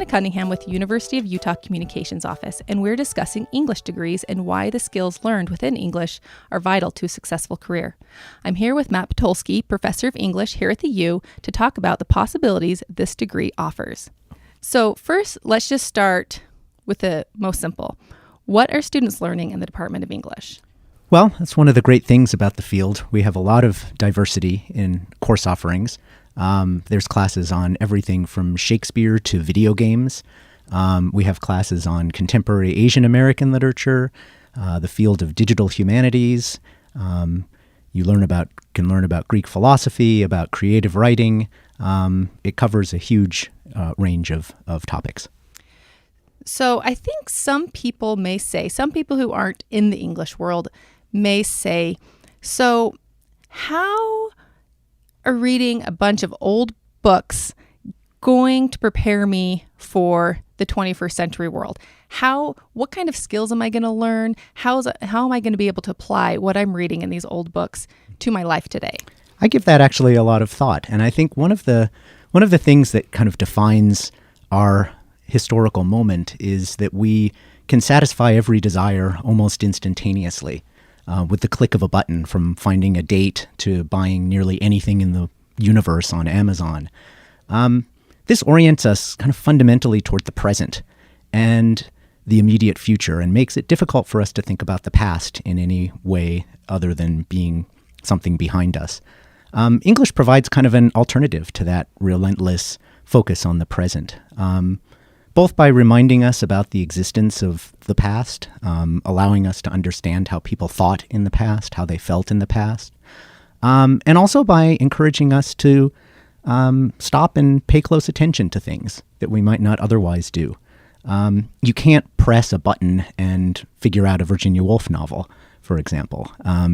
Cunningham with the University of Utah Communications Office, and we're discussing English degrees and why the skills learned within English are vital to a successful career. I'm here with Matt Potolsky, professor of English here at the U, to talk about the possibilities this degree offers. So first, let's just start with the most simple. What are students learning in the Department of English? Well, that's one of the great things about the field. We have a lot of diversity in course offerings. There's classes on everything from Shakespeare to video games. We have classes on contemporary Asian American literature, the field of digital humanities. You can learn about Greek philosophy, about creative writing. It covers a huge range of topics. So I think some people who aren't in the English world may say, so how are reading a bunch of old books going to prepare me for the 21st century world? What kind of skills am I going to learn? How am I going to be able to apply what I'm reading in these old books to my life today? I give that actually a lot of thought. And I think one of the things that kind of defines our historical moment is that we can satisfy every desire almost instantaneously. With the click of a button, from finding a date to buying nearly anything in the universe on Amazon. This orients us kind of fundamentally toward the present and the immediate future, and makes it difficult for us to think about the past in any way other than being something behind us. English provides kind of an alternative to that relentless focus on the present, both by reminding us about the existence of the past, allowing us to understand how people thought in the past, how they felt in the past, and also by encouraging us to stop and pay close attention to things that we might not otherwise do. You can't press a button and figure out a Virginia Woolf novel, for example.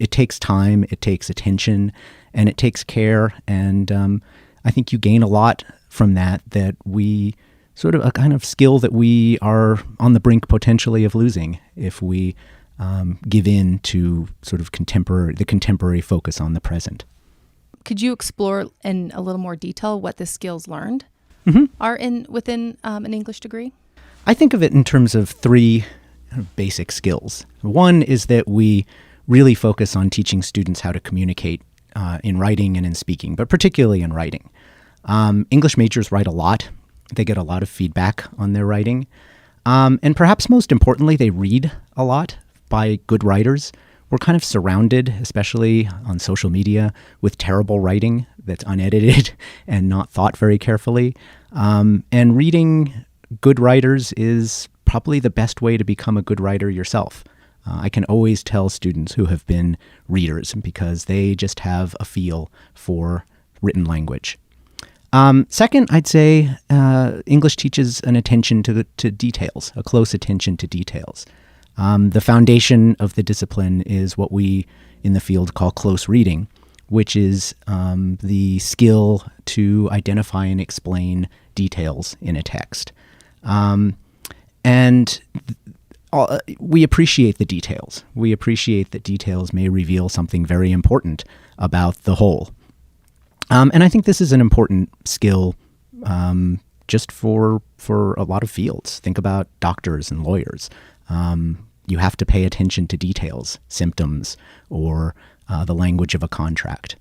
It takes time, it takes attention, and it takes care, and I think you gain a lot from that we sort of a kind of skill that we are on the brink potentially of losing if we give in to sort of the contemporary focus on the present. Could you explore in a little more detail what the skills learned are within an English degree? I think of it in terms of three basic skills. One is that we really focus on teaching students how to communicate in writing and in speaking, but particularly in writing. English majors write a lot. They get a lot of feedback on their writing. And perhaps most importantly, they read a lot by good writers. We're kind of surrounded, especially on social media, with terrible writing that's unedited and not thought very carefully. And reading good writers is probably the best way to become a good writer yourself. I can always tell students who have been readers because they just have a feel for written language. Second, I'd say English teaches an attention to details, a close attention to details. The foundation of the discipline is what we in the field call close reading, which is the skill to identify and explain details in a text. We appreciate the details. We appreciate that details may reveal something very important about the whole. And I think this is an important skill just for a lot of fields. Think about doctors and lawyers. You have to pay attention to details, symptoms, or the language of a contract.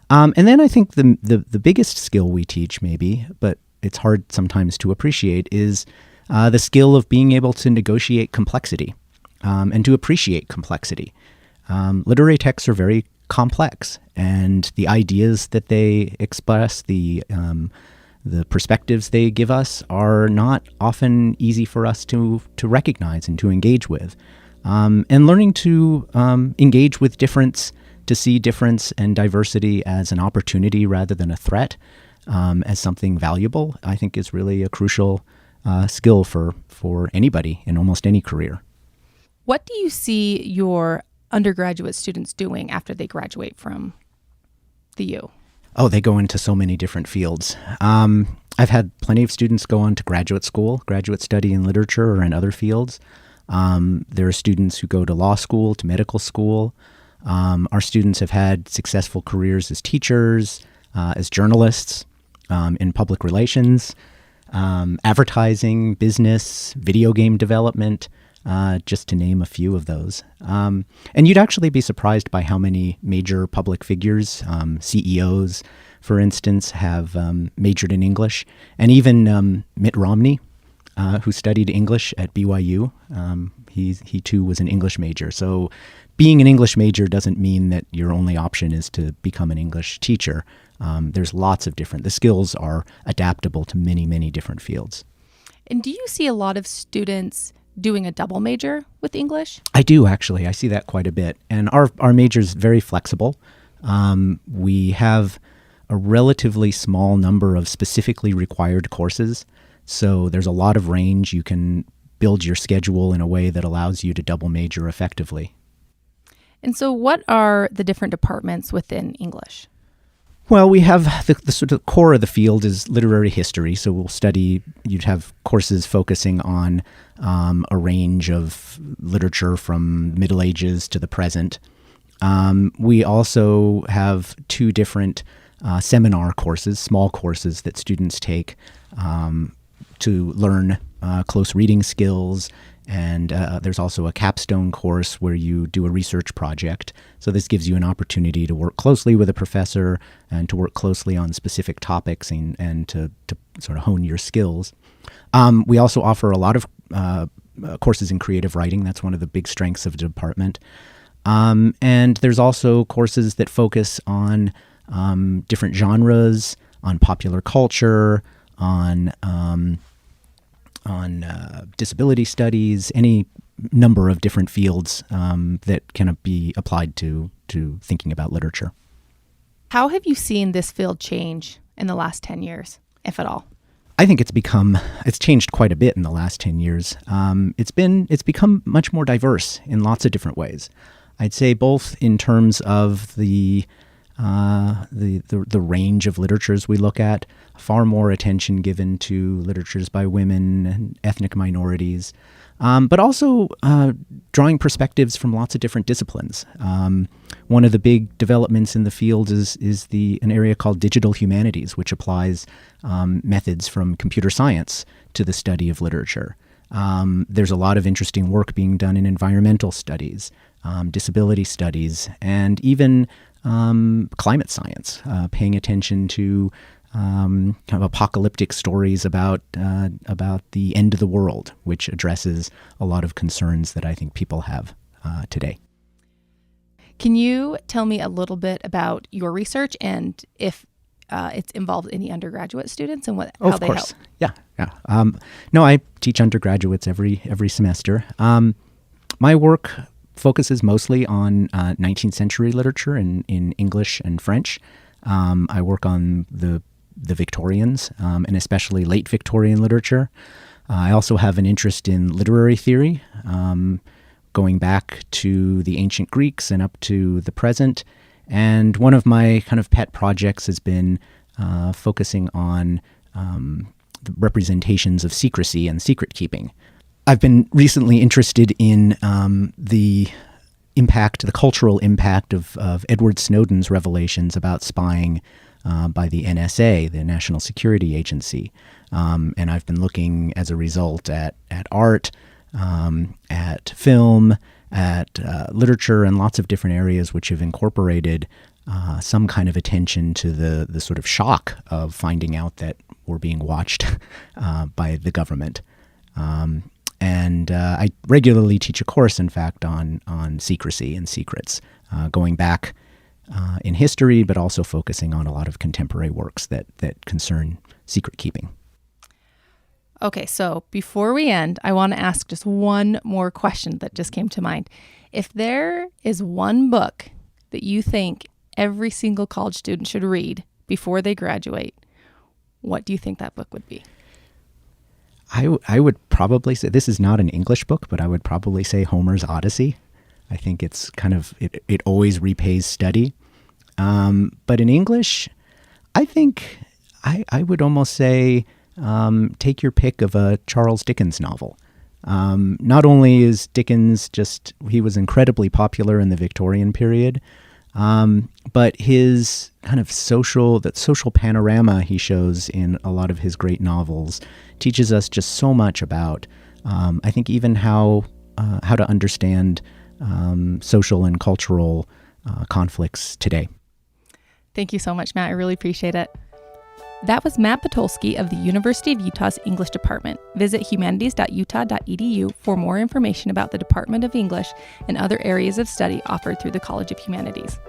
And then I think the biggest skill we teach maybe, but it's hard sometimes to appreciate, is the skill of being able to negotiate complexity and to appreciate complexity. Literary texts are very complex, and the ideas that they express, the perspectives they give us, are not often easy for us to recognize and to engage with. And learning to engage with difference, to see difference and diversity as an opportunity rather than a threat, as something valuable, I think is really a crucial skill for anybody in almost any career. What do you see your undergraduate students doing after they graduate from the U? Oh, they go into so many different fields. I've had plenty of students go on to graduate school, graduate study in literature or in other fields. There are students who go to law school, to medical school. Our students have had successful careers as teachers, as journalists, in public relations. advertising, business, video game development, just to name a few of those. And you'd actually be surprised by how many major public figures, CEOs, for instance, have majored in English. And even Mitt Romney, who studied English at BYU, he too was an English major. So being an English major doesn't mean that your only option is to become an English teacher. There's lots of the skills are adaptable to many, many different fields. And do you see a lot of students doing a double major with English? I do, actually. I see that quite a bit. And our major is very flexible. We have a relatively small number of specifically required courses. So there's a lot of range. You can build your schedule in a way that allows you to double major effectively. And so what are the different departments within English? Well, we have the sort of core of the field is literary history. So you'd have courses focusing on a range of literature from Middle Ages to the present. We also have two different seminar courses, small courses that students take to learn close reading skills. And there's also a capstone course where you do a research project. So this gives you an opportunity to work closely with a professor and to work closely on specific topics and to sort of hone your skills. We also offer a lot of courses in creative writing. That's one of the big strengths of the department. And there's also courses that focus on different genres, on popular culture, on disability studies, any number of different fields that can be applied to thinking about literature. How have you seen this field change in the last 10 years, if at all? I think it's changed quite a bit in the last 10 years. It's become much more diverse in lots of different ways. I'd say both in terms of the range of literatures we look at, far more attention given to literatures by women and ethnic minorities, but also drawing perspectives from lots of different disciplines. One of the big developments in the field is an area called digital humanities, which applies methods from computer science to the study of literature. There's a lot of interesting work being done in environmental studies, disability studies, and even climate science, paying attention to kind of apocalyptic stories about the end of the world, which addresses a lot of concerns that I think people have today. Can you tell me a little bit about your research and if it's involved any undergraduate students and how they help? Yeah. No, I teach undergraduates every semester. My work focuses mostly on 19th century literature in English and French. I work on the Victorians, and especially late Victorian literature. I also have an interest in literary theory, going back to the ancient Greeks and up to the present. And one of my kind of pet projects has been focusing on the representations of secrecy and secret keeping. I've been recently interested in the cultural impact of Edward Snowden's revelations about spying by the NSA, the National Security Agency. And I've been looking as a result at art, at film, at literature, and lots of different areas which have incorporated some kind of attention to the sort of shock of finding out that we're being watched by the government. And I regularly teach a course, in fact, on secrecy and secrets, going back in history, but also focusing on a lot of contemporary works that concern secret keeping. Okay, so before we end, I want to ask just one more question that just came to mind. If there is one book that you think every single college student should read before they graduate, what do you think that book would be? I would probably say, this is not an English book, but I would probably say Homer's Odyssey. I think it's kind of, it always repays study. But in English, I think I would almost say take your pick of a Charles Dickens novel. Not only is Dickens he was incredibly popular in the Victorian period, But his kind of that social panorama he shows in a lot of his great novels teaches us just so much about, I think, even how to understand social and cultural conflicts today. Thank you so much, Matt. I really appreciate it. That was Matt Potolsky of the University of Utah's English Department. Visit humanities.utah.edu for more information about the Department of English and other areas of study offered through the College of Humanities.